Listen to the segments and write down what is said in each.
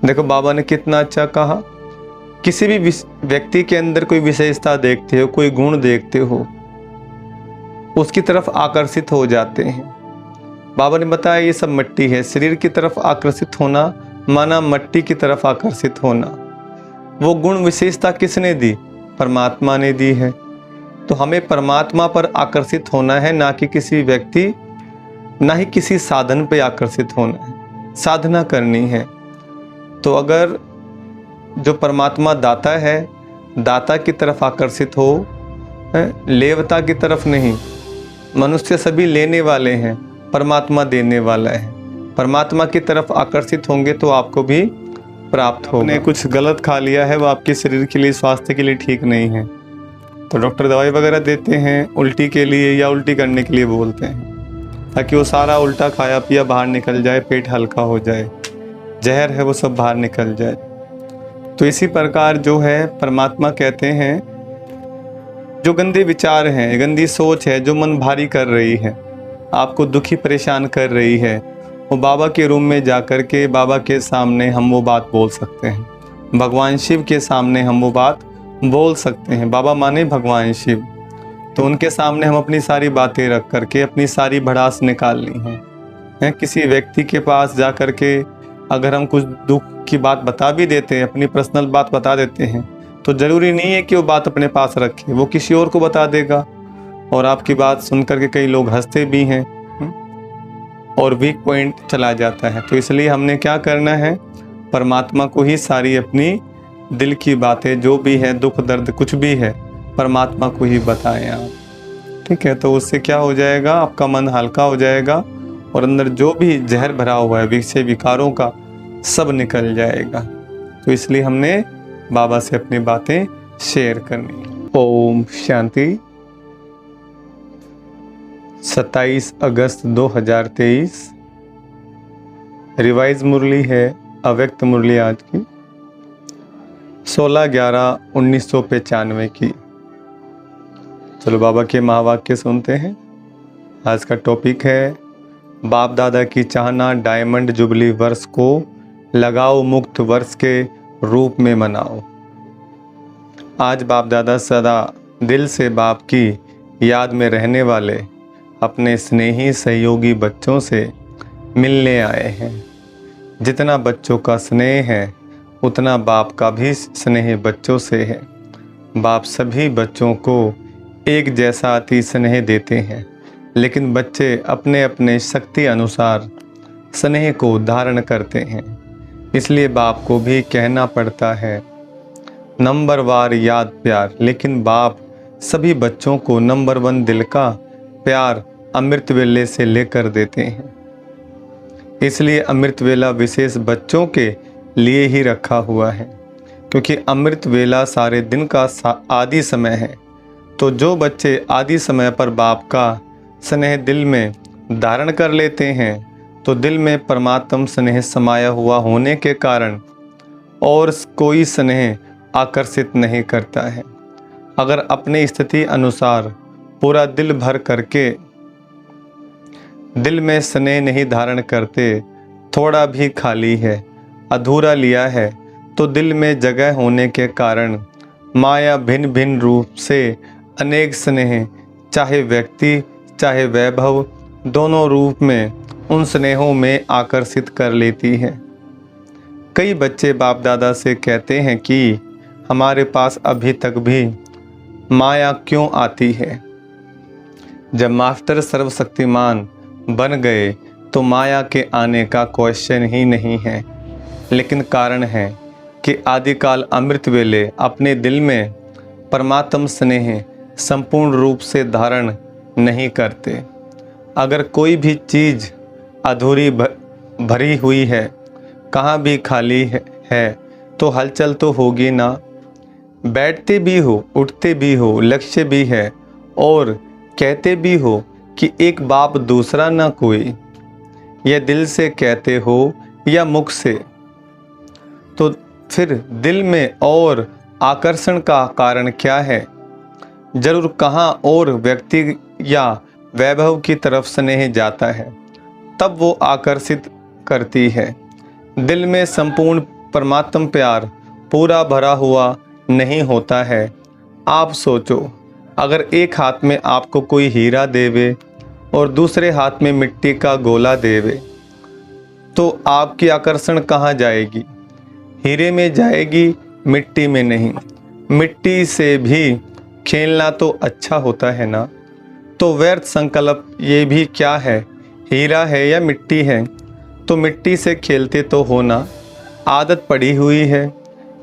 देखो बाबा ने कितना अच्छा कहा, किसी भी व्यक्ति के अंदर कोई विशेषता देखते हो, कोई गुण देखते हो, उसकी तरफ आकर्षित हो जाते हैं। बाबा ने बताया ये सब मिट्टी है, शरीर की तरफ आकर्षित होना माना मिट्टी की तरफ आकर्षित होना। वो गुण विशेषता किसने दी? परमात्मा ने दी है। तो हमें परमात्मा पर आकर्षित होना है, ना कि किसी व्यक्ति, ना ही किसी साधन पे आकर्षित होना है, साधना करनी है। तो अगर जो परमात्मा दाता है, दाता की तरफ आकर्षित हो, लेवता की तरफ नहीं। मनुष्य सभी लेने वाले हैं, परमात्मा देने वाला है। परमात्मा की तरफ आकर्षित होंगे तो आपको भी प्राप्त होगा। आपने कुछ गलत खा लिया है, वो आपके शरीर के लिए, स्वास्थ्य के लिए ठीक नहीं है, तो डॉक्टर दवाई वगैरह देते हैं उल्टी के लिए या उल्टी करने के लिए बोलते हैं, ताकि वो सारा उल्टा खाया पिया बाहर निकल जाए, पेट हल्का हो जाए, जहर है वो सब बाहर निकल जाए। तो इसी प्रकार जो है परमात्मा कहते हैं, जो गंदे विचार हैं, गंदी सोच है जो मन भारी कर रही है, आपको दुखी परेशान कर रही है, वो बाबा के रूम में जाकर के बाबा के सामने हम वो बात बोल सकते हैं। भगवान शिव के सामने हम वो बात बोल सकते हैं। बाबा माने भगवान शिव, तो उनके सामने हम अपनी सारी बातें रख करके अपनी सारी भड़ास निकालनी है। किसी व्यक्ति के पास जा कर के अगर हम कुछ दुख की बात बता भी देते हैं, अपनी पर्सनल बात बता देते हैं, तो ज़रूरी नहीं है कि वो बात अपने पास रखे, वो किसी और को बता देगा और आपकी बात सुन करके कई लोग हंसते भी हैं और वीक पॉइंट चला जाता है। तो इसलिए हमने क्या करना है, परमात्मा को ही सारी अपनी दिल की बातें जो भी है, दुख दर्द कुछ भी है, परमात्मा को ही बताएं आप। ठीक है, तो उससे क्या हो जाएगा, आपका मन हल्का हो जाएगा और अंदर जो भी जहर भरा हुआ है विषय विकारों का, सब निकल जाएगा। तो इसलिए हमने बाबा से अपनी बातें शेयर करनी। ओम शांति। 27 अगस्त 2023 रिवाइज मुरली है, अव्यक्त मुरली आज की 16/11/1995 की। चलो बाबा के महावाक्य सुनते हैं। आज का टॉपिक है, बाप दादा की चाहना डायमंड जुबली वर्ष को लगाओ, मुक्त वर्ष के रूप में मनाओ। आज बाप दादा सदा दिल से बाप की याद में रहने वाले अपने स्नेही सहयोगी बच्चों से मिलने आए हैं। जितना बच्चों का स्नेह है उतना बाप का भी स्नेह बच्चों से है। बाप सभी बच्चों को एक जैसा अति स्नेह देते हैं, लेकिन बच्चे अपने अपने शक्ति अनुसार स्नेह को धारण करते हैं। इसलिए बाप को भी कहना पड़ता है नंबरवार याद प्यार, लेकिन बाप सभी बच्चों को नंबर 1 दिल का प्यार अमृत वेले से लेकर देते हैं। इसलिए अमृत वेला विशेष बच्चों के लिए ही रखा हुआ है, क्योंकि अमृत वेला सारे दिन का आदि समय है। तो जो बच्चे आदि समय पर बाप का स्नेह दिल में धारण कर लेते हैं, तो दिल में परमात्म स्नेह समाया हुआ होने के कारण और कोई स्नेह आकर्षित नहीं करता है। अगर अपनी स्थिति अनुसार पूरा दिल भर करके दिल में स्नेह नहीं धारण करते, थोड़ा भी खाली है, अधूरा लिया है, तो दिल में जगह होने के कारण माया भिन्न भिन्न रूप से अनेक स्नेह, चाहे व्यक्ति चाहे वैभव, दोनों रूप में उन स्नेहों में आकर्षित कर लेती है। कई बच्चे बाप दादा से कहते हैं कि हमारे पास अभी तक भी माया क्यों आती है। जब मास्टर सर्वशक्तिमान बन गए तो माया के आने का क्वेश्चन ही नहीं है, लेकिन कारण है कि आदिकाल अमृत वेले अपने दिल में परमात्म स्नेह संपूर्ण रूप से धारण नहीं करते। अगर कोई भी चीज़ अधूरी भरी हुई है, कहाँ भी खाली है, तो हलचल तो होगी ना। बैठते भी हो, उठते भी हो, लक्ष्य भी है और कहते भी हो कि एक बाप दूसरा ना कोई, यह दिल से कहते हो या मुख से, तो फिर दिल में और आकर्षण का कारण क्या है। जरूर कहाँ और व्यक्ति या वैभव की तरफ स्नेह जाता है, तब वो आकर्षित करती है। दिल में संपूर्ण परमात्म प्यार पूरा भरा हुआ नहीं होता है। आप सोचो, अगर एक हाथ में आपको कोई हीरा देवे और दूसरे हाथ में मिट्टी का गोला देवे, तो आपकी आकर्षण कहाँ जाएगी? हीरे में जाएगी, मिट्टी में नहीं। मिट्टी से भी खेलना तो अच्छा होता है ना। तो व्यर्थ संकल्प ये भी क्या है, हीरा है या मिट्टी है? तो मिट्टी से खेलते तो हो ना, आदत पड़ी हुई है।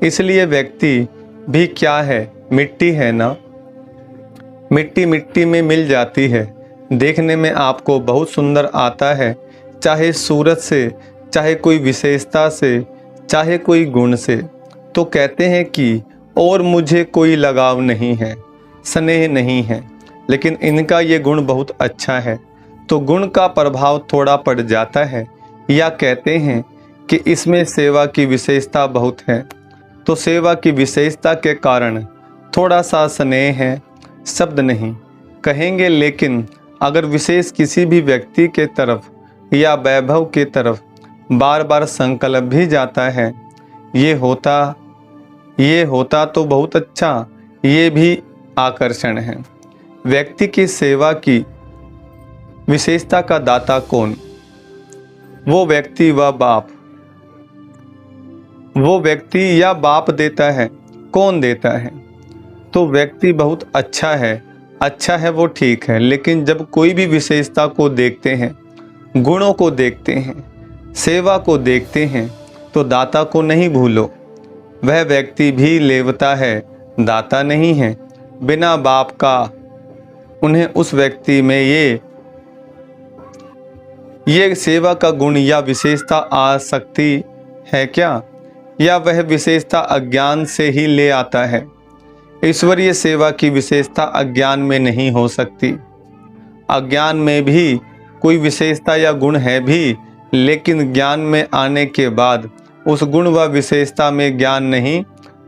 इसलिए व्यक्ति भी क्या है, मिट्टी है ना। मिट्टी मिट्टी में मिल जाती है। देखने में आपको बहुत सुंदर आता है, चाहे सूरत से, चाहे कोई विशेषता से, चाहे कोई गुण से। तो कहते हैं कि और मुझे कोई लगाव नहीं है, स्नेह नहीं है, लेकिन इनका ये गुण बहुत अच्छा है। तो गुण का प्रभाव थोड़ा पड़ जाता है, या कहते हैं कि इसमें सेवा की विशेषता बहुत है। तो सेवा की विशेषता के कारण थोड़ा सा स्नेह है, शब्द नहीं कहेंगे, लेकिन अगर विशेष किसी भी व्यक्ति के तरफ या वैभव के तरफ बार बार संकल्प भी जाता है, ये होता तो बहुत अच्छा, ये भी आकर्षण है। व्यक्ति की सेवा की विशेषता का दाता कौन? वो व्यक्ति व बाप। वो व्यक्ति या बाप देता है, कौन देता है? तो व्यक्ति बहुत अच्छा है वो ठीक है, लेकिन जब कोई भी विशेषता को देखते हैं, गुणों को देखते हैं, सेवा को देखते हैं, तो दाता को नहीं भूलो। वह व्यक्ति भी लेवता है, दाता नहीं है। बिना बाप का उन्हें उस व्यक्ति में ये सेवा का गुण या विशेषता आ सकती है क्या? या वह विशेषता अज्ञान से ही ले आता है? ईश्वरीय सेवा की विशेषता अज्ञान में नहीं हो सकती। अज्ञान में भी कोई विशेषता या गुण है भी, लेकिन ज्ञान में आने के बाद उस गुण व विशेषता में ज्ञान नहीं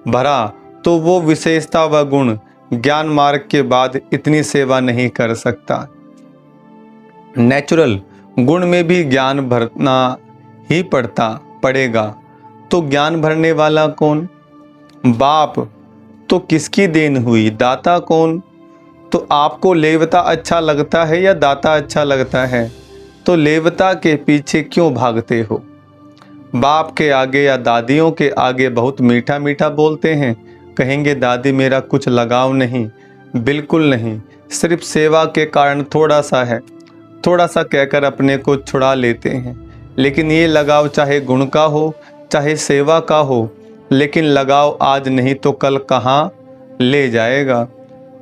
भरा, तो वो विशेषता व गुण ज्ञान मार्ग के बाद इतनी सेवा नहीं कर सकता। नेचुरल गुण में भी ज्ञान भरना ही पड़ेगा। तो ज्ञान भरने वाला कौन? बाप। तो किसकी देन हुई? दाता कौन? तो आपको लेवता अच्छा लगता है या दाता अच्छा लगता है? तो लेवता के पीछे क्यों भागते हो? बाप के आगे या दादियों के आगे बहुत मीठा मीठा बोलते हैं, कहेंगे दादी मेरा कुछ लगाव नहीं, बिल्कुल नहीं, सिर्फ सेवा के कारण थोड़ा सा है, थोड़ा सा कहकर अपने को छुड़ा लेते हैं। लेकिन ये लगाव चाहे गुण का हो, चाहे सेवा का हो, लेकिन लगाव आज नहीं तो कल कहाँ ले जाएगा।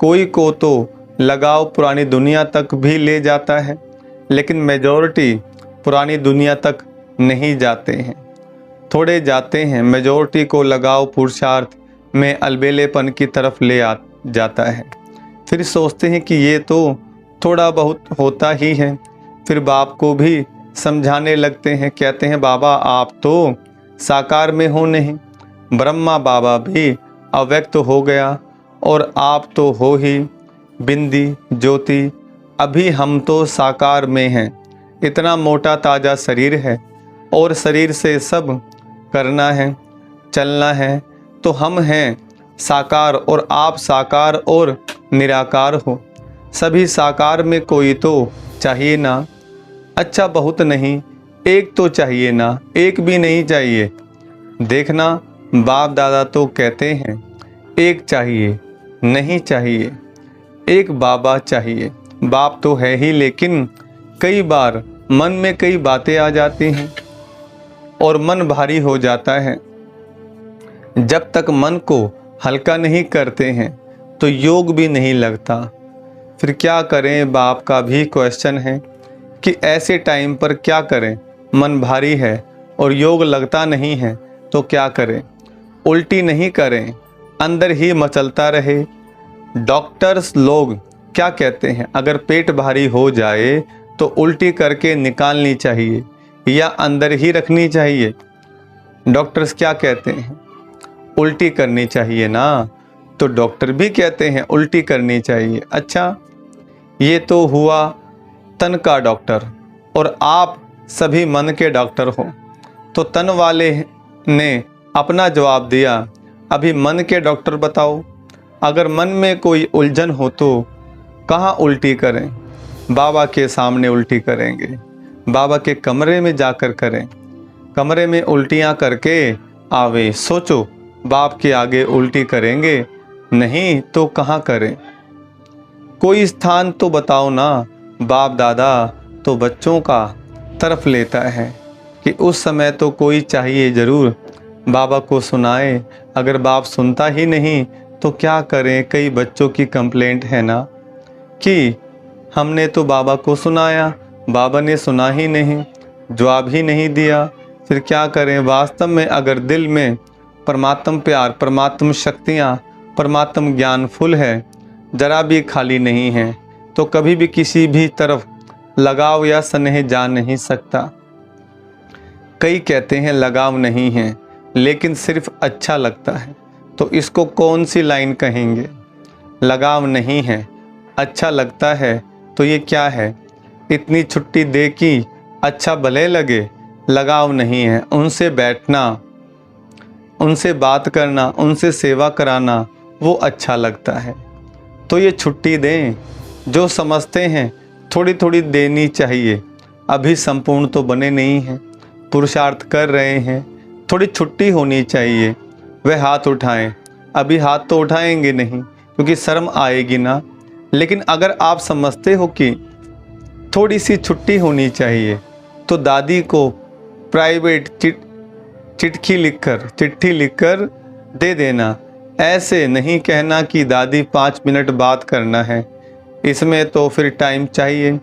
कोई को तो लगाव पुरानी दुनिया तक भी ले जाता है, लेकिन मेजॉरिटी पुरानी दुनिया तक नहीं जाते हैं, थोड़े जाते हैं। मेजॉरिटी को लगाव पुरुषार्थ में अलबेलेपन की तरफ ले जाता है। फिर सोचते हैं कि ये तो थोड़ा बहुत होता ही है। फिर बाप को भी समझाने लगते हैं, कहते हैं बाबा आप तो साकार में हो नहीं, ब्रह्मा बाबा भी अव्यक्त हो गया और आप तो हो ही बिंदी ज्योति, अभी हम तो साकार में हैं। इतना मोटा ताजा शरीर है और शरीर से सब करना है, चलना है, तो हम हैं साकार और आप साकार और निराकार हो। सभी साकार में कोई तो चाहिए ना। अच्छा बहुत नहीं, एक तो चाहिए ना, एक भी नहीं चाहिए। देखना बाप दादा तो कहते हैं एक चाहिए, नहीं चाहिए, एक बाबा चाहिए। बाप तो है ही, लेकिन कई बार मन में कई बातें आ जाती हैं और मन भारी हो जाता है। जब तक मन को हल्का नहीं करते हैं तो योग भी नहीं लगता। फिर क्या करें, बाप का भी क्वेश्चन है कि ऐसे टाइम पर क्या करें? मन भारी है और योग लगता नहीं है तो क्या करें? उल्टी नहीं करें, अंदर ही मचलता रहे। डॉक्टर्स लोग क्या कहते हैं? अगर पेट भारी हो जाए तो उल्टी करके निकालनी चाहिए या अंदर ही रखनी चाहिए? डॉक्टर्स क्या कहते हैं? उल्टी करनी चाहिए ना। तो डॉक्टर भी कहते हैं उल्टी करनी चाहिए। अच्छा, ये तो हुआ तन का डॉक्टर और आप सभी मन के डॉक्टर हो। तो तन वाले ने अपना जवाब दिया, अभी मन के डॉक्टर बताओ, अगर मन में कोई उलझन हो तो कहाँ उल्टी करें? बाबा के सामने उल्टी करेंगे, बाबा के कमरे में जाकर करें, कमरे में उल्टियाँ करके आवे। सोचो बाप के आगे उल्टी करेंगे, नहीं तो कहाँ करें? कोई स्थान तो बताओ ना। बाप दादा तो बच्चों का तरफ लेता है कि उस समय तो कोई चाहिए ज़रूर बाबा को सुनाए। अगर बाप सुनता ही नहीं तो क्या करें? कई बच्चों की कंप्लेंट है ना कि हमने तो बाबा को सुनाया, बाबा ने सुना ही नहीं, जवाब ही नहीं दिया, फिर क्या करें? वास्तव में अगर दिल में परमात्म प्यार, परमात्म शक्तियाँ, परमात्म ज्ञान फुल है, जरा भी खाली नहीं है, तो कभी भी किसी भी तरफ लगाव या स्नेह जा नहीं सकता। कई कहते हैं लगाव नहीं है, लेकिन सिर्फ अच्छा लगता है, तो इसको कौन सी लाइन कहेंगे? लगाव नहीं है, अच्छा लगता है, तो ये क्या है? इतनी छुट्टी दे कि अच्छा भले लगे, लगाव नहीं है। उनसे बैठना, उनसे बात करना, उनसे सेवा कराना, वो अच्छा लगता है, तो ये छुट्टी दें। जो समझते हैं थोड़ी थोड़ी देनी चाहिए, अभी संपूर्ण तो बने नहीं हैं, पुरुषार्थ कर रहे हैं, थोड़ी छुट्टी होनी चाहिए। वह हाथ उठाएं, अभी हाथ तो उठाएंगे नहीं क्योंकि शर्म आएगी ना। लेकिन अगर आप समझते हो कि थोड़ी सी छुट्टी होनी चाहिए, तो दादी को प्राइवेट चिट्ठी लिखकर दे देना। ऐसे नहीं कहना कि दादी 5 मिनट बात करना है, इसमें तो फिर टाइम चाहिए।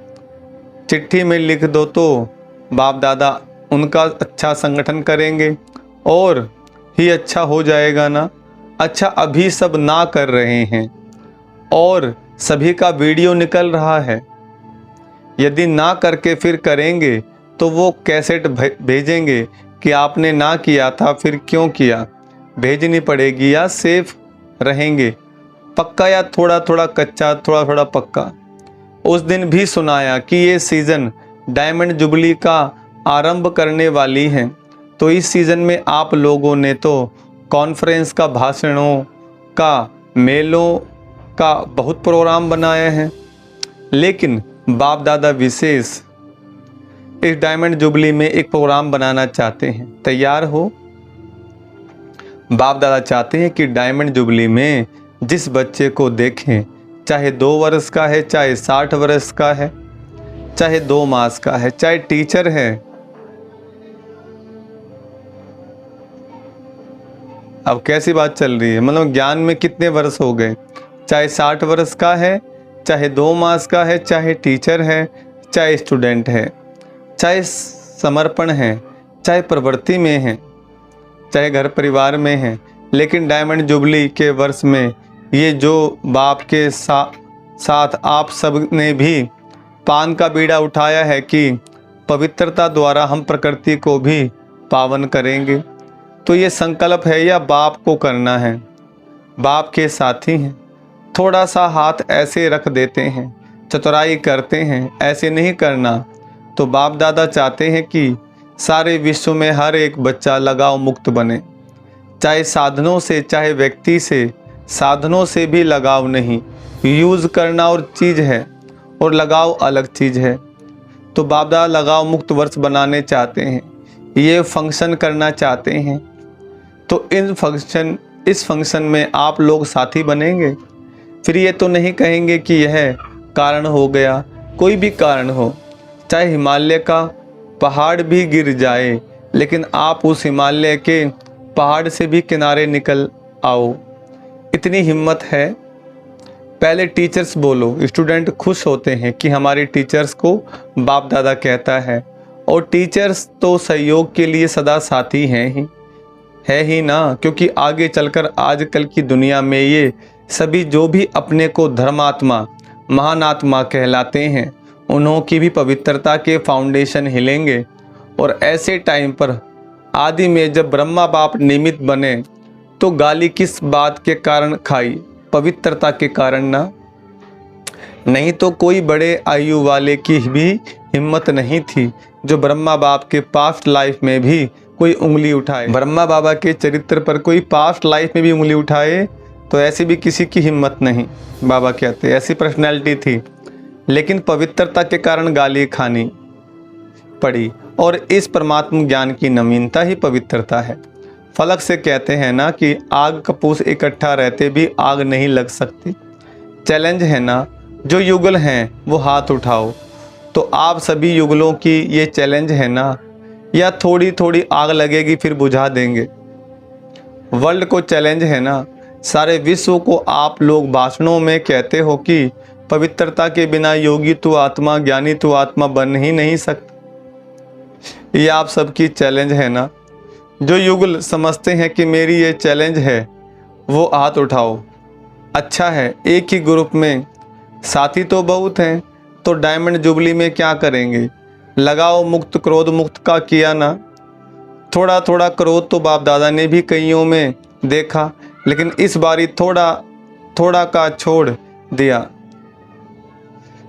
चिट्ठी में लिख दो तो बाप दादा उनका अच्छा संगठन करेंगे और ही अच्छा हो जाएगा ना। अच्छा अभी सब ना कर रहे हैं और सभी का वीडियो निकल रहा है, यदि ना करके फिर करेंगे तो वो कैसेट भेजेंगे कि आपने ना किया था, फिर क्यों किया? भेजनी पड़ेगी या सेफ रहेंगे? पक्का या थोड़ा थोड़ा कच्चा, थोड़ा थोड़ा पक्का? उस दिन भी सुनाया कि ये सीज़न डायमंड जुबली का आरंभ करने वाली है, तो इस सीज़न में आप लोगों ने तो कॉन्फ्रेंस का, भाषणों का, मेलों का बहुत प्रोग्राम बनाए हैं, लेकिन बाप दादा विशेष इस डायमंड जुबली में एक प्रोग्राम बनाना चाहते हैं। तैयार हो? बाप दादा चाहते हैं कि डायमंड जुबली में जिस बच्चे को देखें, चाहे 2 वर्ष का है, चाहे 60 वर्ष का है, चाहे 2 मास का है, चाहे टीचर है, अब कैसी बात चल रही है, मतलब ज्ञान में कितने वर्ष हो गए, चाहे 60 वर्ष का है, चाहे 2 मास का है, चाहे टीचर है, चाहे स्टूडेंट है, चाहे समर्पण है, चाहे प्रवृत्ति में है, चाहे घर परिवार में है, लेकिन डायमंड जुबली के वर्ष में ये जो बाप के साथ आप सब ने भी पान का बीड़ा उठाया है कि पवित्रता द्वारा हम प्रकृति को भी पावन करेंगे, तो ये संकल्प है या बाप को करना है? बाप के साथी हैं, थोड़ा सा हाथ ऐसे रख देते हैं, चतुराई करते हैं, ऐसे नहीं करना। तो बाप दादा चाहते हैं कि सारे विश्व में हर एक बच्चा लगाव मुक्त बने, चाहे साधनों से, चाहे व्यक्ति से। साधनों से भी लगाव नहीं, यूज़ करना और चीज़ है और लगाव अलग चीज़ है। तो बाप दादा लगाव मुक्त वर्ष बनाने चाहते हैं, ये फंक्शन करना चाहते हैं, तो इस फंक्शन में आप लोग साथी बनेंगे। फिर ये तो नहीं कहेंगे कि यह कारण हो गया, कोई भी कारण हो, चाहे हिमालय का पहाड़ भी गिर जाए, लेकिन आप उस हिमालय के पहाड़ से भी किनारे निकल आओ, इतनी हिम्मत है। पहले टीचर्स बोलो, स्टूडेंट खुश होते हैं कि हमारे टीचर्स को बाप दादा कहता है, और टीचर्स तो सहयोग के लिए सदा साथी हैं ही ना, क्योंकि आगे चलकर आजकल की दुनिया में ये सभी जो भी अपने को धर्मात्मा, महान आत्मा कहलाते हैं, उन्हों की भी पवित्रता के फाउंडेशन हिलेंगे। और ऐसे टाइम पर आदि में जब ब्रह्मा बाप निमित्त बने, तो गाली किस बात के कारण खाई? पवित्रता के कारण ना। नहीं तो कोई बड़े आयु वाले की भी हिम्मत नहीं थी, जो ब्रह्मा बाप के पास्ट लाइफ में भी कोई उंगली उठाए, ब्रह्मा बाबा के चरित्र पर कोई पास्ट लाइफ में भी उंगली उठाए तो ऐसी भी किसी की हिम्मत नहीं। बाबा कहते ऐसी पर्सनैलिटी थी, लेकिन पवित्रता के कारण गाली खानी पड़ी। और इस परमात्म ज्ञान की नवीनता ही पवित्रता है। फलक से कहते हैं ना कि आग कपूस इकट्ठा रहते भी आग नहीं लग सकती। चैलेंज है ना, जो युगल हैं वो हाथ उठाओ। तो आप सभी युगलों की ये चैलेंज है ना, या थोड़ी थोड़ी आग लगेगी फिर बुझा देंगे। वर्ल्ड को चैलेंज है ना, सारे विश्व को आप लोग भाषणों में कहते हो कि पवित्रता के बिना योगी तू आत्मा, ज्ञानी तू आत्मा बन ही नहीं सकता। ये आप सबकी चैलेंज है ना। जो युगल समझते हैं कि मेरी ये चैलेंज है वो हाथ उठाओ। अच्छा है, एक ही ग्रुप में साथी तो बहुत हैं, तो डायमंड जुबली में क्या करेंगे? लगाओ मुक्त, क्रोध मुक्त का किया ना। थोड़ा थोड़ा क्रोध तो बाप दादा ने भी कईयों में देखा, लेकिन इस बारी थोड़ा थोड़ा का छोड़ दिया।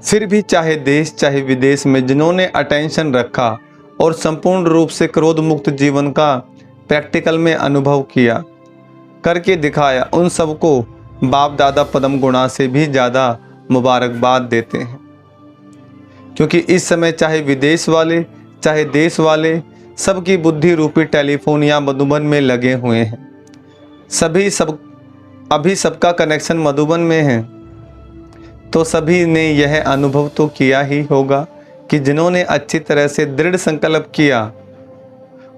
फिर भी चाहे देश चाहे विदेश में जिन्होंने अटेंशन रखा और संपूर्ण रूप से क्रोध मुक्त जीवन का प्रैक्टिकल में अनुभव किया, करके दिखाया, उन सबको बाप दादा पदम गुणा से भी ज़्यादा मुबारकबाद देते हैं। क्योंकि इस समय चाहे विदेश वाले चाहे देश वाले सबकी बुद्धि रूपी टेलीफोन या मधुबन में लगे हुए हैं। अभी सबका कनेक्शन मधुबन में है। तो सभी ने यह अनुभव तो किया ही होगा कि जिन्होंने अच्छी तरह से दृढ़ संकल्प किया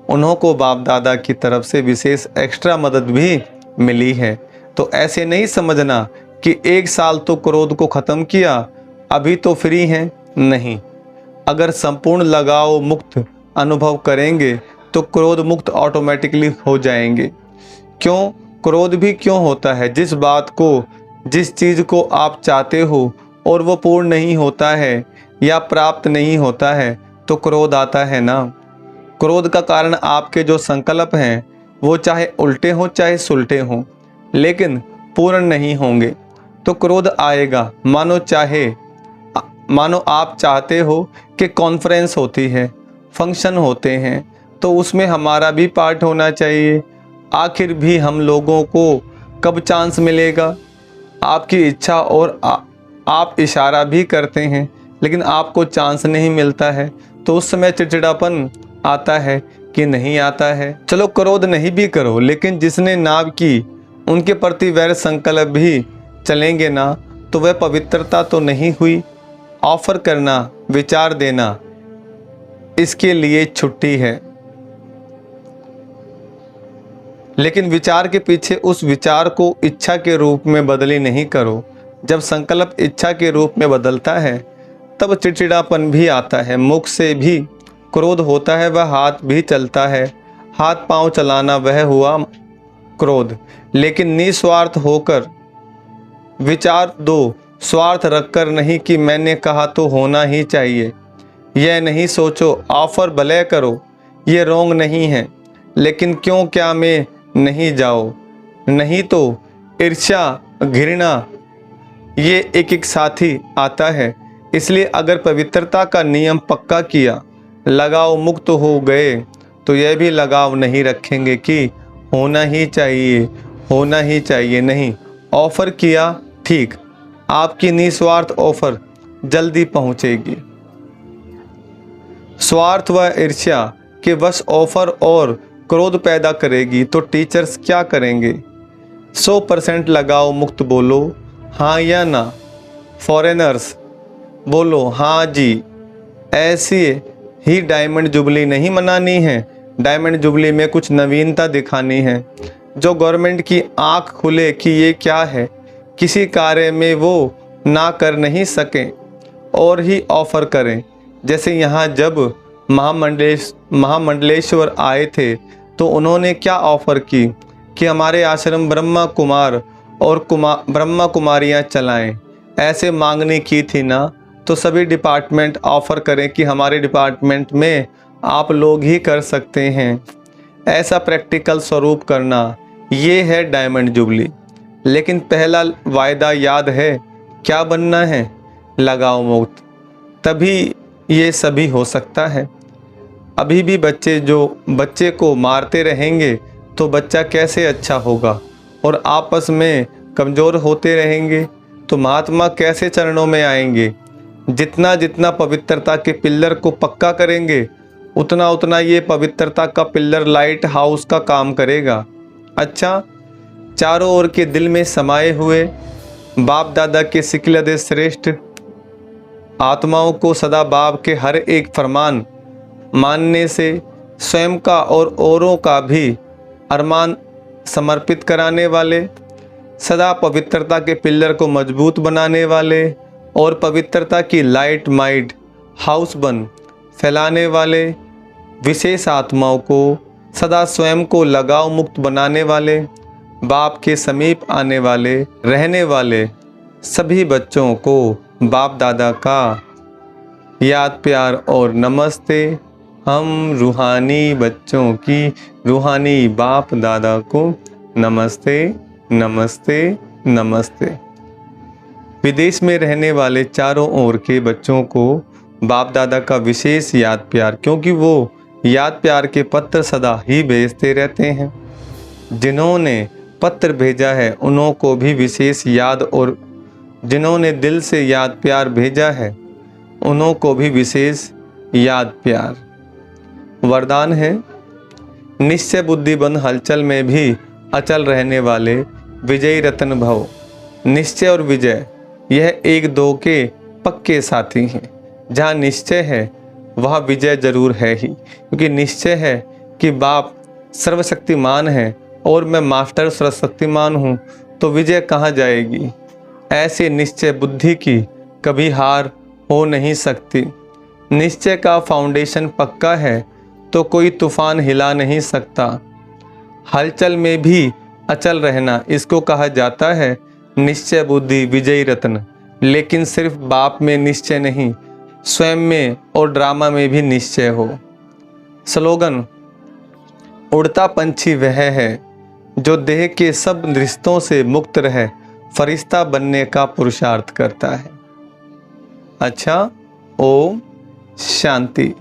उन्हों को बाप दादा की तरफ से विशेष एक्स्ट्रा मदद भी मिली है। तो ऐसे नहीं समझना कि एक साल तो क्रोध को ख़त्म किया, अभी तो फ्री हैं। नहीं, अगर संपूर्ण लगाव मुक्त अनुभव करेंगे तो क्रोध मुक्त ऑटोमेटिकली हो जाएंगे। क्यों? क्रोध भी क्यों होता है? जिस चीज़ को आप चाहते हो और वो पूर्ण नहीं होता है या प्राप्त नहीं होता है तो क्रोध आता है ना। क्रोध का कारण आपके जो संकल्प हैं वो चाहे उल्टे हों चाहे सुलटे हों, लेकिन पूर्ण नहीं होंगे तो क्रोध आएगा। मानो आप चाहते हो कि कॉन्फ्रेंस होती है, फंक्शन होते हैं, तो उसमें हमारा भी पार्ट होना चाहिए। आखिर भी हम लोगों को कब चांस मिलेगा? आपकी इच्छा और आप इशारा भी करते हैं, लेकिन आपको चांस नहीं मिलता है, तो उस समय चिड़चिड़ापन आता है कि नहीं आता है। चलो क्रोध नहीं भी करो, लेकिन जिसने नाव की उनके प्रति वैर संकल्प भी चलेंगे ना, तो वह पवित्रता तो नहीं हुई। ऑफर करना, विचार देना, इसके लिए छुट्टी है, लेकिन विचार के पीछे उस विचार को इच्छा के रूप में बदली नहीं करो। जब संकल्प इच्छा के रूप में बदलता है तब चिड़चिड़ापन भी आता है, मुख से भी क्रोध होता है, वह हाथ भी चलता है। हाथ पांव चलाना वह हुआ क्रोध। लेकिन निस्वार्थ होकर विचार दो, स्वार्थ रखकर नहीं कि मैंने कहा तो होना ही चाहिए। यह नहीं सोचो ऑफर भले करो, ये रोंग नहीं है, लेकिन क्यों क्या में नहीं जाओ। नहीं तो ईर्ष्या घृणा ये एक एक साथी आता है। इसलिए अगर पवित्रता का नियम पक्का किया, लगाव मुक्त हो गए, तो यह भी लगाव नहीं रखेंगे कि होना ही चाहिए, होना ही चाहिए। नहीं, ऑफर किया ठीक, आपकी निस्वार्थ ऑफर जल्दी पहुंचेगी। स्वार्थ व ईर्ष्या के वश ऑफर और क्रोध पैदा करेगी तो टीचर्स क्या करेंगे? 100% लगाव मुक्त बोलो हाँ या ना। फॉरेनर्स बोलो हाँ जी। ऐसी ही डायमंड जुबली नहीं मनानी है, डायमंड जुबली में कुछ नवीनता दिखानी है। जो गवर्नमेंट की आंख खुले कि ये क्या है, किसी कार्य में वो ना कर नहीं सकें और ही ऑफर करें। जैसे यहाँ जब महामंडलेश्वर आए थे तो उन्होंने क्या ऑफ़र की कि हमारे आश्रम ब्रह्मा कुमार और ब्रह्मा कुमारियाँ चलाएं। ऐसे मांगनी की थी ना, तो सभी डिपार्टमेंट ऑफ़र करें कि हमारे डिपार्टमेंट में आप लोग ही कर सकते हैं। ऐसा प्रैक्टिकल स्वरूप करना, ये है डायमंड जुबली। लेकिन पहला वायदा याद है, क्या बनना है? लगाव मुक्त। तभी ये सभी हो सकता है। अभी भी बच्चे को मारते रहेंगे तो बच्चा कैसे अच्छा होगा, और आपस में कमज़ोर होते रहेंगे तो महात्मा कैसे चरणों में आएंगे। जितना जितना पवित्रता के पिल्लर को पक्का करेंगे उतना उतना ये पवित्रता का पिल्लर लाइट हाउस का काम करेगा। अच्छा, चारों ओर के दिल में समाये हुए बाप दादा के सिकलदे श्रेष्ठ आत्माओं को सदा बाप के हर एक फरमान मानने से स्वयं का और औरों का भी अरमान समर्पित कराने वाले, सदा पवित्रता के पिल्लर को मजबूत बनाने वाले और पवित्रता की लाइट माइट हाउस बन फैलाने वाले विशेष आत्माओं को सदा स्वयं को लगाव मुक्त बनाने वाले, बाप के समीप आने वाले रहने वाले सभी बच्चों को बाप दादा का याद प्यार और नमस्ते। हम रूहानी बच्चों की रूहानी बाप दादा को नमस्ते नमस्ते नमस्ते। विदेश में रहने वाले चारों ओर के बच्चों को बाप दादा का विशेष याद प्यार, क्योंकि वो याद प्यार के पत्र सदा ही भेजते रहते हैं। जिन्होंने पत्र भेजा है उन्हों को भी विशेष याद, और जिन्होंने दिल से याद प्यार भेजा है उन्हों को भी विशेष याद प्यार। वरदान है, निश्चय बुद्धि बन हलचल में भी अचल रहने वाले विजयी रतन भव। निश्चय और विजय यह एक दो के पक्के साथी हैं। जहाँ निश्चय है वहाँ विजय जरूर है ही, क्योंकि निश्चय है कि बाप सर्वशक्तिमान है और मैं मास्टर सर्वशक्तिमान हूँ, तो विजय कहाँ जाएगी। ऐसे निश्चय बुद्धि की कभी हार हो नहीं सकती। निश्चय का फाउंडेशन पक्का है तो कोई तूफान हिला नहीं सकता। हलचल में भी अचल रहना, इसको कहा जाता है निश्चय बुद्धि विजयी रत्न। लेकिन सिर्फ बाप में निश्चय नहीं, स्वयं में और ड्रामा में भी निश्चय हो। स्लोगन, उड़ता पंछी वह है जो देह के सब रिश्तों से मुक्त रहे, फरिश्ता बनने का पुरुषार्थ करता है। अच्छा, ओम शांति।